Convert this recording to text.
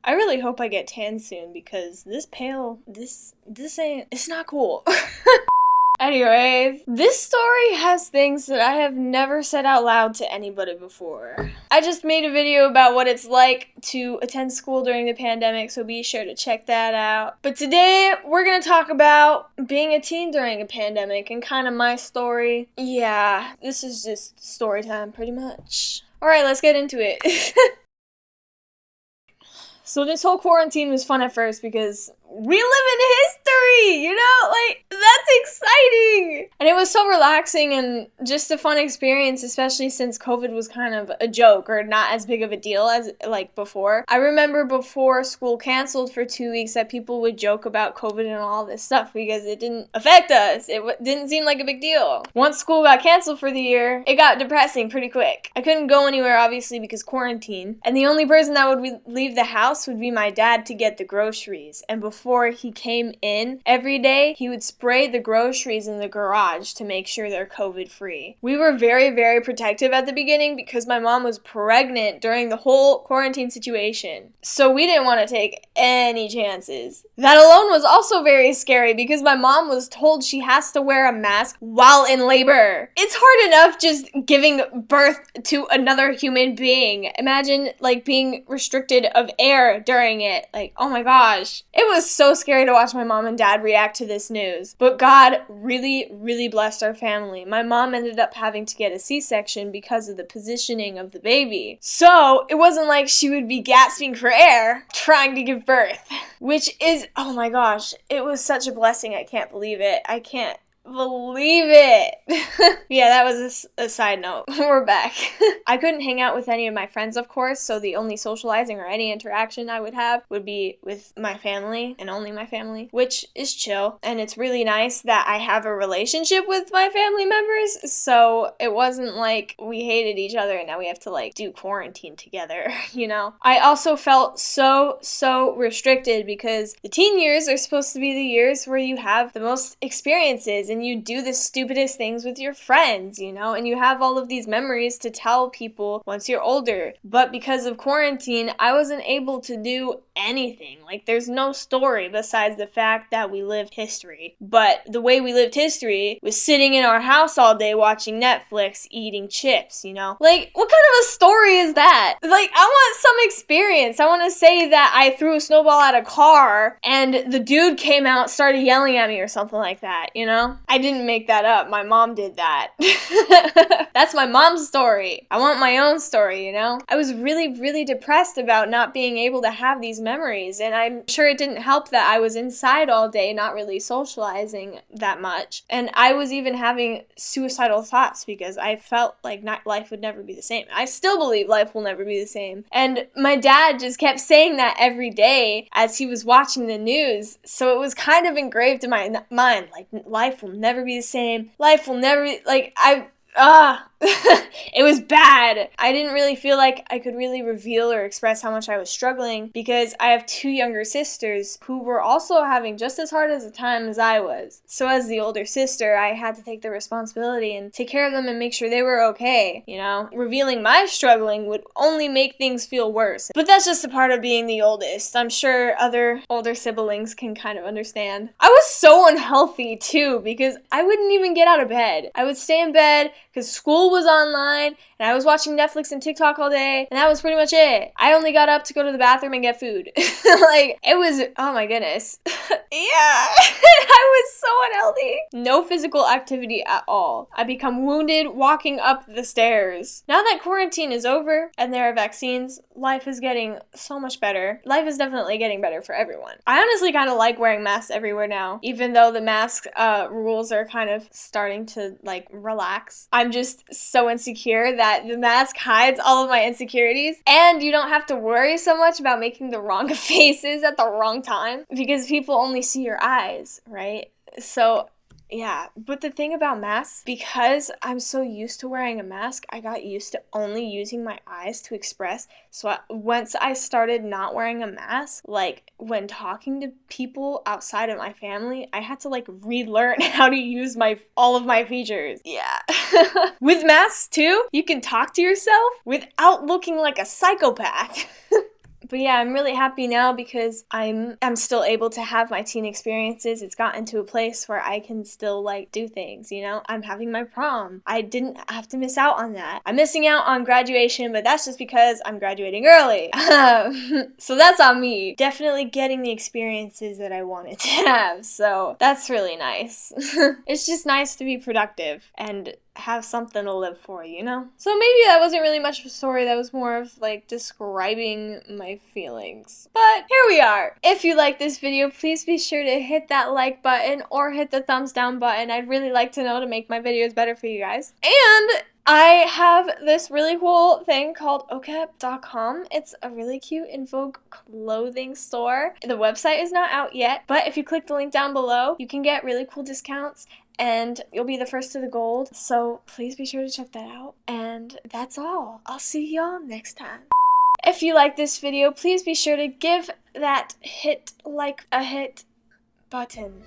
I really hope I get tan soon because this ain't, it's not cool. Anyways, this story has things that I have never said out loud to anybody before. I just made a video about what it's like to attend school during the pandemic, so be sure to check that out. But today, we're gonna talk about being a teen during a pandemic and kind of my story. Yeah, this is just story time, pretty much. Alright, let's get into it. So this whole quarantine was fun at first because we live in history, you know? Like, that's exciting! And it was so relaxing and just a fun experience, especially since COVID was kind of a joke or not as big of a deal as, like, before. I remember before school canceled for 2 weeks that people would joke about COVID and all this stuff because it didn't affect us. It didn't seem like a big deal. Once school got canceled for the year, it got depressing pretty quick. I couldn't go anywhere, obviously, because quarantine. And the only person that would leave the house would be my dad to get the groceries. And before he came in every day, he would spray the groceries in the garage to make sure they're COVID free. We were very, very protective at the beginning because my mom was pregnant during the whole quarantine situation. So we didn't want to take any chances. That alone was also very scary because my mom was told she has to wear a mask while in labor. It's hard enough just giving birth to another human being. Imagine like being restricted of air during it. Like, oh my gosh. It was so scary to watch my mom and dad react to this news. But God really, really blessed our family. My mom ended up having to get a C-section because of the positioning of the baby. So it wasn't like she would be gasping for air trying to give birth. Which is, oh my gosh, it was such a blessing. I can't believe it. I can't believe it. Yeah, that was a side note. We're back. I couldn't hang out with any of my friends, of course, so the only socializing or any interaction I would have would be with my family and only my family, which is chill. And it's really nice that I have a relationship with my family members, so it wasn't like we hated each other and now we have to like do quarantine together, you know? I also felt so restricted because the teen years are supposed to be the years where you have the most experiences and you do the stupidest things with your friends, you know, and you have all of these memories to tell people once you're older. But because of quarantine, I wasn't able to do anything. Like, there's no story besides the fact that we lived history. But the way we lived history was sitting in our house all day watching Netflix, eating chips, you know? Like, what kind of a story is that? Like, I want some experience. I want to say that I threw a snowball at a car and the dude came out, started yelling at me or something like that, you know? I didn't make that up. My mom did that. That's my mom's story. I want my own story, you know? I was really depressed about not being able to have these memories, and I'm sure it didn't help that I was inside all day, not really socializing that much. And I was even having suicidal thoughts because I felt like life would never be the same. I still believe life will never be the same. And my dad just kept saying that every day as he was watching the news, so it was kind of engraved in my mind, like, life will never be the same. Life will never be, like, it was bad. I didn't really feel like I could really reveal or express how much I was struggling because I have two younger sisters who were also having just as hard as a time as I was. So as the older sister, I had to take the responsibility and take care of them and make sure they were okay, you know? Revealing my struggling would only make things feel worse. But that's just a part of being the oldest. I'm sure other older siblings can kind of understand. I was so unhealthy too because I wouldn't even get out of bed. I would stay in bed because school was online and I was watching Netflix and TikTok all day and that was pretty much it. I only got up to go to the bathroom and get food. Like, it was, oh my goodness. Yeah, I was so unhealthy. No physical activity at all. I become wounded walking up the stairs. Now that quarantine is over and there are vaccines, life is getting so much better. Life is definitely getting better for everyone. I honestly kind of like wearing masks everywhere now, even though the mask rules are kind of starting to like relax. I'm just so insecure that the mask hides all of my insecurities, and you don't have to worry so much about making the wrong faces at the wrong time because people only see your eyes, right? So yeah, but the thing about masks, because I'm so used to wearing a mask, I got used to only using my eyes to express. So once I started not wearing a mask, like when talking to people outside of my family, I had to like relearn how to use all of my features. Yeah. With masks too, you can talk to yourself without looking like a psychopath. But yeah, I'm really happy now because I'm still able to have my teen experiences. It's gotten to a place where I can still like do things, you know? I'm having my prom. I didn't have to miss out on that. I'm missing out on graduation, but that's just because I'm graduating early. So that's on me. Definitely getting the experiences that I wanted to have. So that's really nice. It's just nice to be productive and have something to live for, you know? So maybe that wasn't really much of a story, that was more of like describing my feelings. But here we are. If you like this video, please be sure to hit that like button or hit the thumbs down button. I'd really like to know to make my videos better for you guys. And I have this really cool thing called okep.com. It's a really cute in vogue clothing store. The website is not out yet, but if you click the link down below, you can get really cool discounts and you'll be the first to the gold. So please be sure to check that out. And that's all. I'll see y'all next time. If you like this video, please be sure to give that hit button.